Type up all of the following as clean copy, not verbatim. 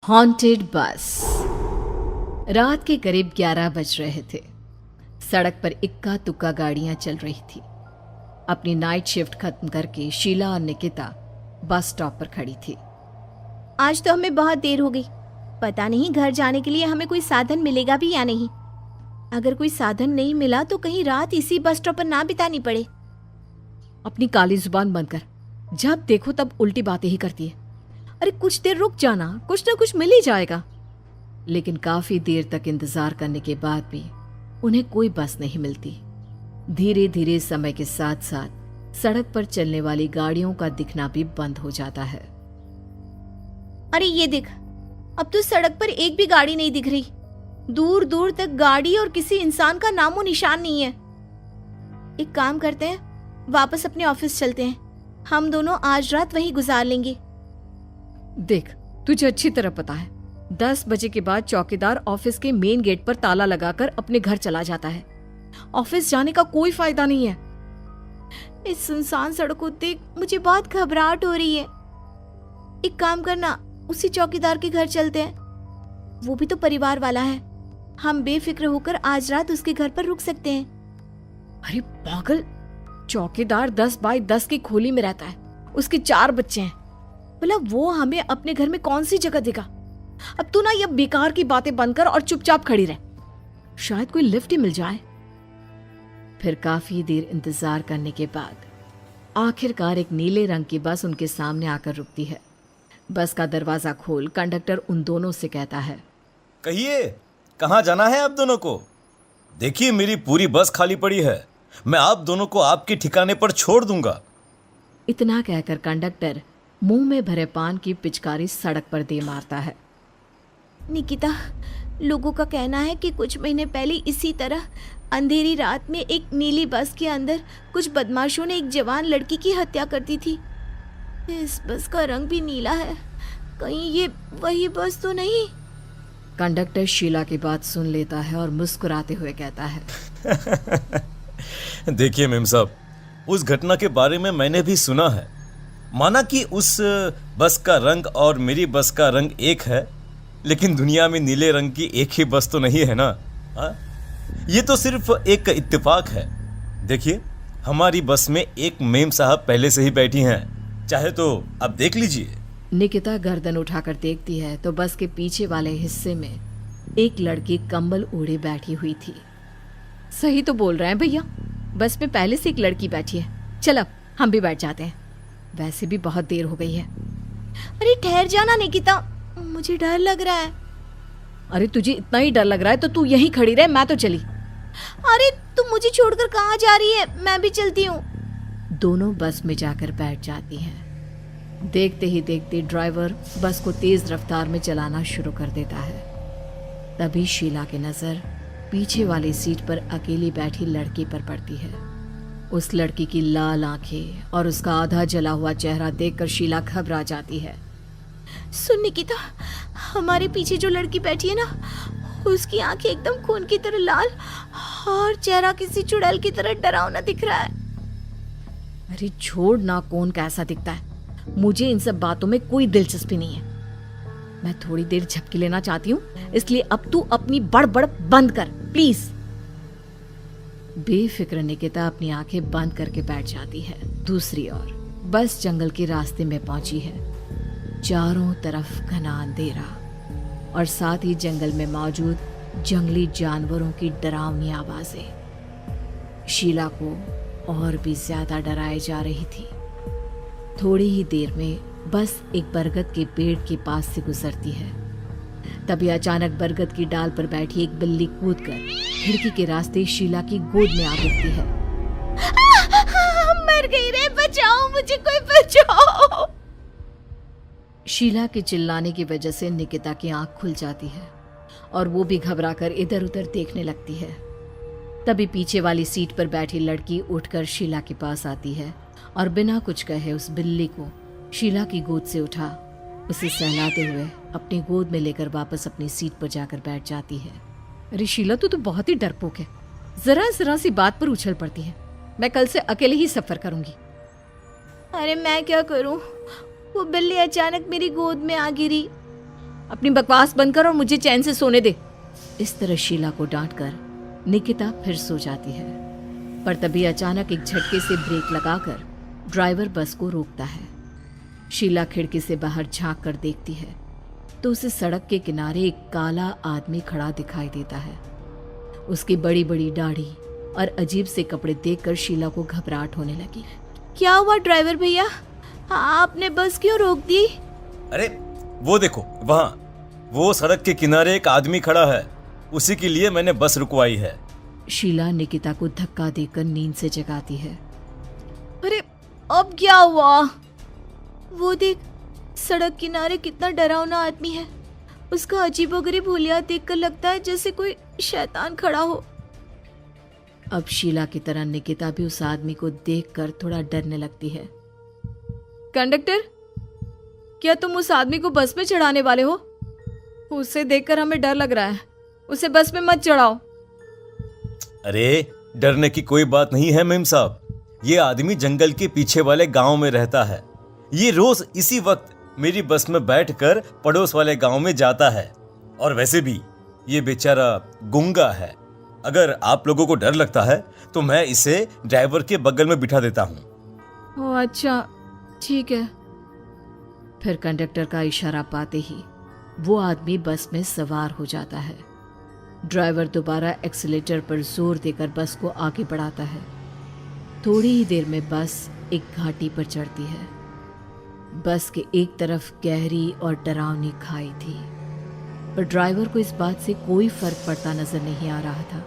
Haunted बस। रात के करीब 11 बज रहे थे। सड़क पर इक्का तुक्का गाड़ियां चल रही थी। अपनी नाइट शिफ्ट खत्म करके शीला और निकिता बस स्टॉप पर खड़ी थी। आज तो हमें बहुत देर हो गई। पता नहीं घर जाने के लिए हमें कोई साधन मिलेगा भी या नहीं। अगर कोई साधन नहीं मिला तो कहीं रात इसी बस स्टॉप पर ना बितानी पड़े। अपनी काली जुबान बंद कर। जब देखो तब उल्टी बातें ही करती है। अरे कुछ देर रुक जाना, कुछ ना कुछ मिल ही जाएगा। लेकिन काफी देर तक इंतजार करने के बाद भी उन्हें कोई बस नहीं मिलती। धीरे धीरे समय के साथ साथ सड़क पर चलने वाली गाड़ियों का दिखना भी बंद हो जाता है। अरे ये देख, अब तो सड़क पर एक भी गाड़ी नहीं दिख रही। दूर दूर तक गाड़ी और किसी इंसान का नामो निशान नहीं है। एक काम करते हैं, वापस अपने ऑफिस चलते हैं। हम दोनों आज रात वहीं गुजार लेंगे। देख, तुझे अच्छी तरह पता है 10 बजे के बाद चौकीदार ऑफिस के मेन गेट पर ताला लगाकर अपने घर चला जाता है। ऑफिस जाने का कोई फायदा नहीं है। इस सुनसान सड़क को देख मुझे बहुत घबराहट हो रही है। एक काम करना, उसी चौकीदार के घर चलते हैं। वो भी तो परिवार वाला है। हम बेफिक्र होकर आज रात उसके घर पर रुक सकते हैं। अरे पागल, चौकीदार 10 बाई 10 की खोली में रहता है। उसके 4 बच्चे हैं। भला वो हमें अपने घर में कौन सी जगह देगा। अब तू ना ये बेकार की बातें बंद कर और चुपचाप खड़ी रह। शायद कोई लिफ्ट ही मिल जाए। फिर काफी देर इंतजार करने के बाद आखिरकार एक नीले रंग की बस उनके सामने आकर रुकती है। बस का दरवाजा खोल कंडक्टर उन दोनों से कहता है, कहिए कहाँ जाना है आप दोनों को? देखिए मेरी पूरी बस खाली पड़ी है। मैं आप दोनों को आपके ठिकाने पर छोड़ दूंगा। इतना कहकर कंडक्टर मुंह में भरे पान की पिचकारी सड़क पर दे मारता है। निकिता, लोगों का कहना है कि कुछ महीने पहले इसी तरह अंधेरी रात में एक नीली बस के अंदर कुछ बदमाशों ने एक जवान लड़की की हत्या कर दी थी। इस बस का रंग भी नीला है। कहीं ये वही बस तो नहीं? कंडक्टर शीला की बात सुन लेता है और मुस्कुराते हुए कहता है, देखिए मेम साहब, उस घटना के बारे में मैंने भी सुना है। माना कि उस बस का रंग और मेरी बस का रंग एक है, लेकिन दुनिया में नीले रंग की एक ही बस तो नहीं है ना। हाँ, ये तो सिर्फ एक इत्तेफाक है। देखिए हमारी बस में एक मेम साहब पहले से ही बैठी हैं, चाहे तो आप देख लीजिए। निकिता गर्दन उठाकर देखती है तो बस के पीछे वाले हिस्से में एक लड़की कंबल ओढ़े बैठी हुई थी। सही तो बोल रहे हैं भैया, बस में पहले से एक लड़की बैठी है। चल अब हम भी बैठ जाते हैं, वैसे भी बहुत देर हो गई है। अरे ठहर जाना निकिता, मुझे डर लग रहा है। अरे तुझे इतना ही डर लग रहा है तो तू यहीं खड़ी रहे, मैं तो चली। अरे तुम मुझे छोड़कर कहाँ जा रही है? मैं भी चलती हूँ। दोनों बस में जाकर बैठ जाती हैं। देखते ही देखते ड्राइवर बस को तेज रफ्तार में चलाना शुरू कर देता है। तभी शीला की नजर पीछे वाली सीट पर अकेली बैठी लड़की पर पड़ती है। उस लड़की की लाल आंखें और उसका आधा जला हुआ चेहरा देखकर शीला घबरा जाती है। सुन निकिता, हमारे पीछे जो लड़की बैठी है ना, उसकी आंखें एकदम खून की तरह लाल और चेहरा किसी चुड़ैल की तरह डरावना दिख रहा है। अरे छोड़ ना, कौन कैसा दिखता है, मुझे इन सब बातों में कोई दिलचस्पी नहीं है। मैं थोड़ी देर झपकी लेना चाहती हूँ, इसलिए अब तू अपनी बड़बड़ बंद कर प्लीज। बेफिक्र निकिता अपनी आंखें बंद करके बैठ जाती है। दूसरी ओर बस जंगल के रास्ते में पहुंची है। चारों तरफ घना अंधेरा और साथ ही जंगल में मौजूद जंगली जानवरों की डरावनी आवाजें शीला को और भी ज्यादा डराए जा रही थी। थोड़ी ही देर में बस एक बरगद के पेड़ के पास से गुजरती है। तभी अचानक बरगद की डाल पर बैठी एक बिल्ली कूदकर खिड़की के रास्ते शीला की गोद में आ गिरती है। मर गई रे, बचाओ मुझे, कोई बचाओ। शीला के चिल्लाने की वजह से निकिता की आंख खुल जाती है और वो भी घबराकर इधर उधर देखने लगती है। तभी पीछे वाली सीट पर बैठी लड़की उठकर शीला के पास आती है और बिना कुछ कहे उस बिल्ली को शीला की गोद से उठा उसे सहलाते हुए अपनी गोद में लेकर वापस अपनी सीट पर जाकर बैठ जाती है। अरे शीला, तू तो बहुत ही डरपोक है। जरा जरा सी बात पर उछल पड़ती है। मैं कल से अकेले ही सफर करूंगी। अरे मैं क्या करूं? वो बिल्ली अचानक मेरी गोद में आ गिरी। अपनी बकवास बंद कर और मुझे चैन से सोने दे। इस तरह शीला को डांटकर निकिता फिर सो जाती है, पर तभी अचानक एक झटके से ब्रेक लगाकर ड्राइवर बस को रोकता है। शीला खिड़की से बाहर झांक कर देखती है तो उसे सड़क के किनारे एक काला आदमी खड़ा दिखाई देता है। उसकी बड़ी बड़ी दाढ़ी और अजीब से कपड़े देखकर शीला को घबराहट होने लगी। क्या हुआ ड्राइवर भैया? हाँ, आपने बस क्यों रोक दी? अरे वो देखो, वहाँ वो सड़क के किनारे एक आदमी खड़ा है, उसी के लिए मैंने बस रुकवाई है। शीला निकिता को धक्का देकर नींद से जगाती है। अरे अब क्या हुआ? वो देख, सड़क किनारे कितना डरावना आदमी है। उसका अजीबोगरीब हुलिया देखकर लगता है जैसे कोई शैतान खड़ा हो। अब शीला की तरह निकिता भी उस आदमी को देखकर थोड़ा डरने लगती है। कंडक्टर, क्या तुम उस आदमी को बस में चढ़ाने वाले हो? उसे देखकर हमें डर लग रहा है, उसे बस में मत चढ़ाओ। अरे डरने की कोई बात नहीं है मेम साहब, ये आदमी जंगल के पीछे वाले गांव में रहता है। ये रोज इसी वक्त मेरी बस में बैठकर पड़ोस वाले गांव में जाता है, और वैसे भी ये बेचारा गूंगा है। अगर आप लोगों को डर लगता है तो मैं इसे ड्राइवर के बगल में बिठा देता हूँ। ओह अच्छा, ठीक है। फिर कंडक्टर का इशारा पाते ही वो आदमी बस में सवार हो जाता है। ड्राइवर दोबारा एक्सीलेटर पर जोर देकर बस को आगे बढ़ाता है। थोड़ी ही देर में बस एक घाटी पर चढ़ती है। बस के एक तरफ गहरी और डरावनी खाई थी, पर ड्राइवर को इस बात से कोई फर्क पड़ता नजर नहीं आ रहा था।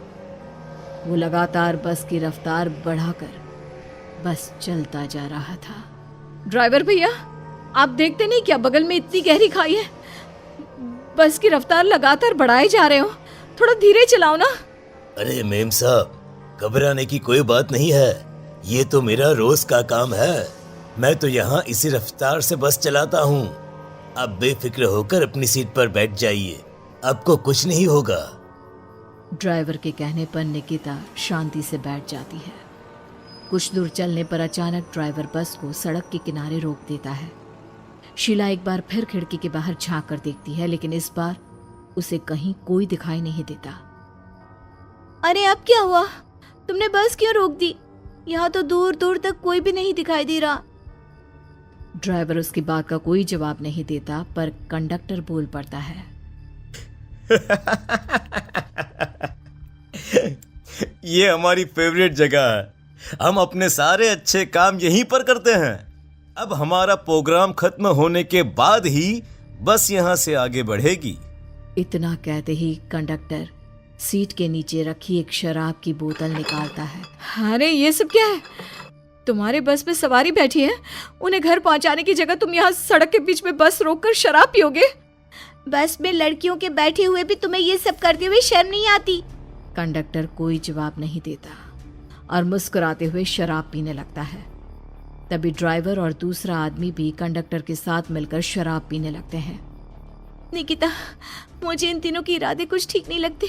वो लगातार बस की रफ्तार बढ़ाकर बस चलता जा रहा था। ड्राइवर भैया, आप देखते नहीं क्या बगल में इतनी गहरी खाई है? बस की रफ्तार लगातार बढ़ाए जा रहे हो, थोड़ा धीरे चलाओ ना। अरे मेम साहब, घबराने की कोई बात नहीं है, ये तो मेरा रोज का काम है। मैं तो यहाँ इसी रफ्तार से बस चलाता हूँ। आप बेफिक्र होकर अपनी सीट पर बैठ जाइए, आपको कुछ नहीं होगा। ड्राइवर के कहने पर निकिता शांति से बैठ जाती है। कुछ दूर चलने पर अचानक ड्राइवर बस को सड़क के किनारे रोक देता है। शीला एक बार फिर खिड़की के बाहर झांक कर देखती है, लेकिन इस बार उसे कहीं कोई दिखाई नहीं देता। अरे अब क्या हुआ? तुमने बस क्यों रोक दी? यहाँ तो दूर दूर तक कोई भी नहीं दिखाई दे रहा। ड्राइवर उसकी बात का कोई जवाब नहीं देता, पर कंडक्टर बोल पड़ता है। ये हमारी फेवरेट जगह है, हम अपने सारे अच्छे काम यहीं पर करते हैं। अब हमारा प्रोग्राम खत्म होने के बाद ही बस यहाँ से आगे बढ़ेगी। इतना कहते ही कंडक्टर सीट के नीचे रखी एक शराब की बोतल निकालता है। अरे ये सब क्या है? तुम्हारे बस में सवारी बैठी है, उन्हें घर पहुंचाने की जगह तुम यहाँ सड़क के बीच में बस रोककर शराब पियोगे? बस में लड़कियों के बैठे हुए भी तुम्हें ये सब करते हुए शर्म नहीं आती? कंडक्टर कोई जवाब नहीं देता और मुस्कुराते हुए शराब पीने लगता है। तभी ड्राइवर और दूसरा आदमी भी कंडक्टर के साथ मिलकर शराब पीने लगते हैं। निकिता, मुझे इन तीनों के इरादे कुछ ठीक नहीं लगते।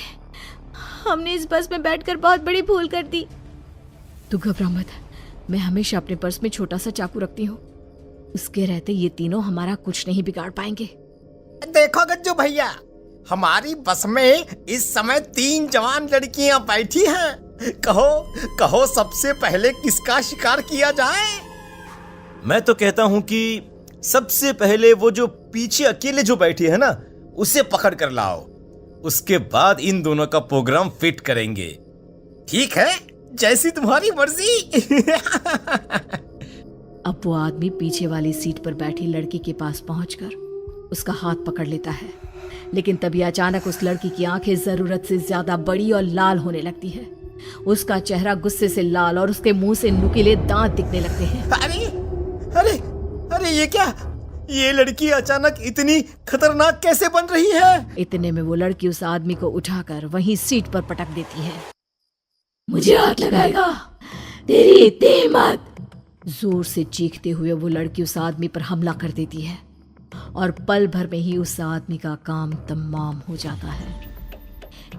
हमने इस बस में बैठकर बहुत बड़ी भूल कर दी। तू घबरा मत, मैं हमेशा अपने पर्स में छोटा सा चाकू रखती हूँ। उसके रहते ये तीनों हमारा कुछ नहीं बिगाड़ पाएंगे। देखो गज्जू भैया, हमारी बस में इस समय 3 जवान लड़कियां बैठी हैं। कहो कहो सबसे पहले किसका शिकार किया जाए? मैं तो कहता हूँ कि सबसे पहले वो जो पीछे अकेले जो बैठी है ना, उसे पकड़ कर लाओ। उसके बाद इन दोनों का प्रोग्राम फिट करेंगे। ठीक है, जैसी तुम्हारी मर्जी। अब वो आदमी पीछे वाली सीट पर बैठी लड़की के पास पहुंचकर उसका हाथ पकड़ लेता है, लेकिन तभी अचानक उस लड़की की आंखें जरूरत से ज्यादा बड़ी और लाल होने लगती है। उसका चेहरा गुस्से से लाल और उसके मुंह से नुकीले दांत दिखने लगते हैं। अरे अरे अरे ये क्या? ये लड़की अचानक इतनी खतरनाक कैसे बन रही है? इतने में वो लड़की उस आदमी को उठाकर वहीं सीट पर पटक देती है। मुझे हाथ लगाएगा, तेरी इतनी हिम्मत! जोर से चीखते हुए वो लड़की उस आदमी पर हमला कर देती है और पल भर में ही उस आदमी का काम तमाम हो जाता है।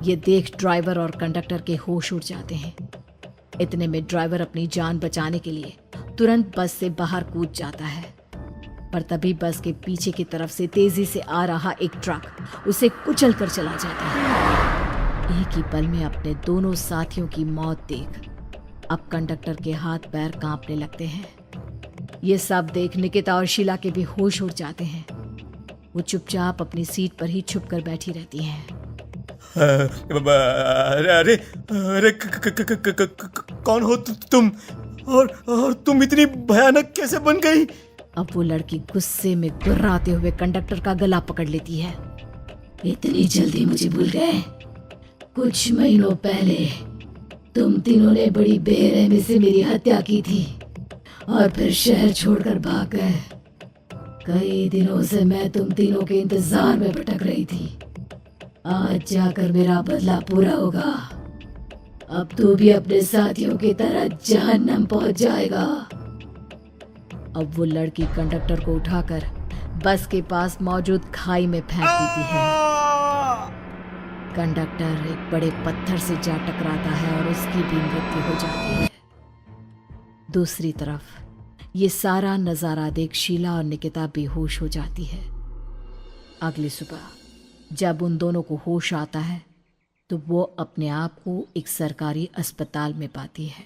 ये देख ड्राइवर और कंडक्टर के होश उड़ जाते हैं। इतने में ड्राइवर अपनी जान बचाने के लिए तुरंत बस से बाहर कूद जाता है। पर तभी बस के पीछे की तरफ से तेजी से आ रहा एक ट्रक उसे कुचल कर चला जाता है। एक ही पल में अपने दोनों साथियों की मौत देख अब कंडक्टर के हाथ पैर कांपने लगते हैं। ये सब देख निकिता और शीला के भी होश उड़ जाते हैं। वो चुपचाप अपनी सीट पर ही छुप कर बैठी रहती हैं। अरे अरे अरे कौन हो तुम और तुम इतनी भयानक कैसे बन गई? अब वो लड़की गुस्से में गुर्राते हुए कंडक्टर का गला पकड़ लेती है। इतनी जल्दी मुझे भूल गए? कुछ महीनों पहले तुम तीनों ने बड़ी बेरहमी से मेरी हत्या की थी और फिर शहर छोड़कर भाग गए। कई दिनों से मैं तुम तीनों के इंतजार में भटक रही थी। आज जाकर मेरा बदला पूरा होगा। अब तू भी अपने साथियों की तरह जहन्नम पहुंच जाएगा। अब वो लड़की कंडक्टर को उठाकर बस के पास मौजूद खाई में फेंक देती है। कंडक्टर एक बड़े पत्थर से जा टकराता है और उसकी भी मृत्यु हो जाती है। दूसरी तरफ ये सारा नजारा देख शीला और निकिता बेहोश हो जाती है। अगली सुबह जब उन दोनों को होश आता है तो वो अपने आप को एक सरकारी अस्पताल में पाती है।